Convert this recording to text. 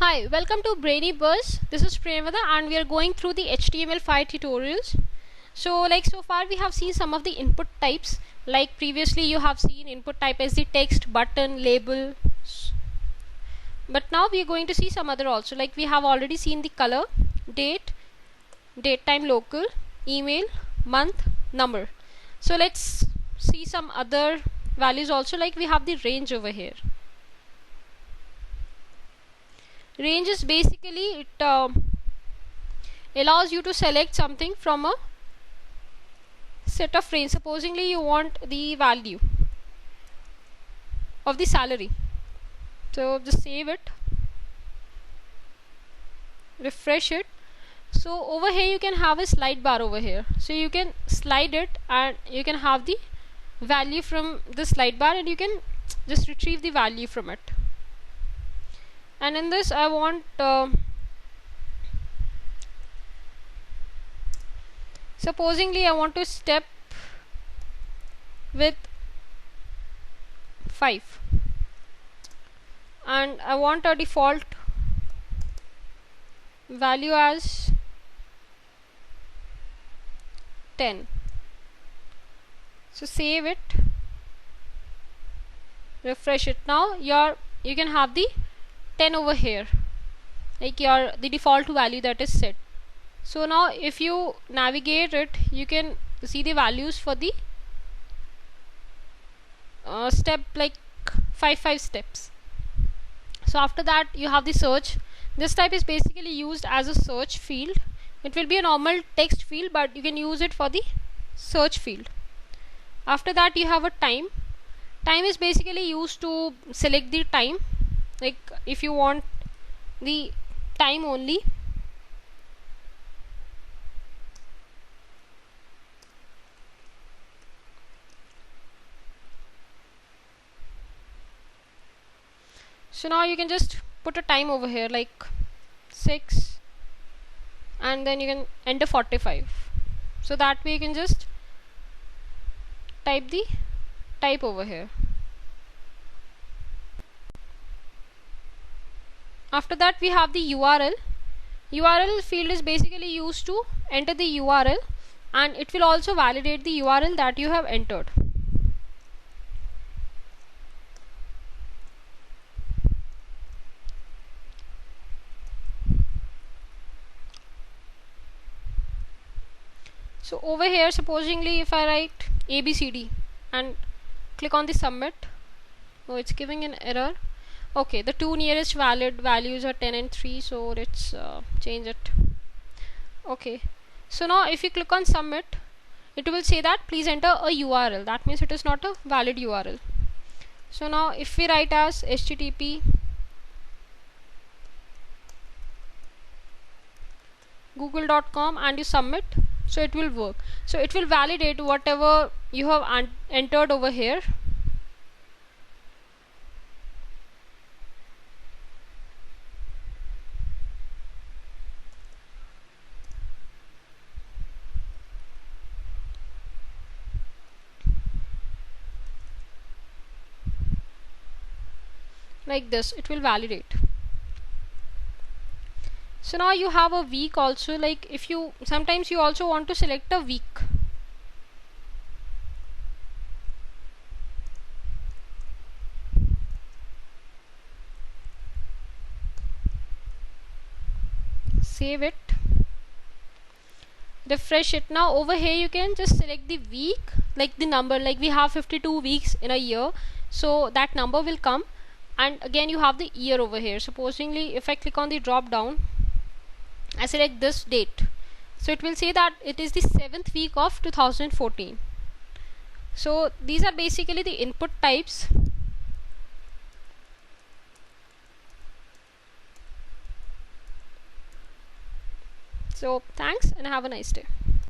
Hi, welcome to Brainy Buzz. This is Premada and we are going through the HTML5 tutorials. So far we have seen some of the input types. Like previously you have seen input type as the text, button, label. But now we are going to see some other also. Like we have already seen the color, date, date time local, email, month, number. So let's see some other values also. Like we have the range over here. Range is basically it allows you to select something from a set of range. Supposingly you want the value of the salary, so just save it, refresh it. So over here you can have a slide bar over here, so you can slide it and you can have the value from the slide bar and you can just retrieve the value from it. And in this I want supposingly I want to step with 5 and I want a default value as 10. So save it, refresh it. Now you can have the 10 over here, like the default value that is set. So now if you navigate it, you can see the values for the step, like 5 steps. So after that you have the search. This type is basically used as a search field. It will be a normal text field, but you can use it for the search field. After that you have a time. Time is basically used to select the time, like if you want the time only. So now you can just put a time over here like 6 and then you can enter 45. So that way you can just type the type over here. After that we have the URL. URL field is basically used to enter the URL and it will also validate the URL that you have entered. So over here, supposingly if I write ABCD and click on the submit, oh, it's giving an error. Okay, the two nearest valid values are 10 and 3, so let's change it. Okay, so now if you click on submit, it will say that please enter a URL. That means it is not a valid URL. So now if we write as http google.com and you submit, so it will work. So it will validate whatever you have entered over here. Like this, it will validate. So now you have a week also. Like if you sometimes you also want to select a week. Save it, refresh it. Now over here you can just select the week, like the number, like we have 52 weeks in a year, so that number will come. And again you have the year over here. Supposingly if I click on the drop down, I select this date, so it will say that it is the 7th week of 2014. So these are basically the input types. So thanks and have a nice day.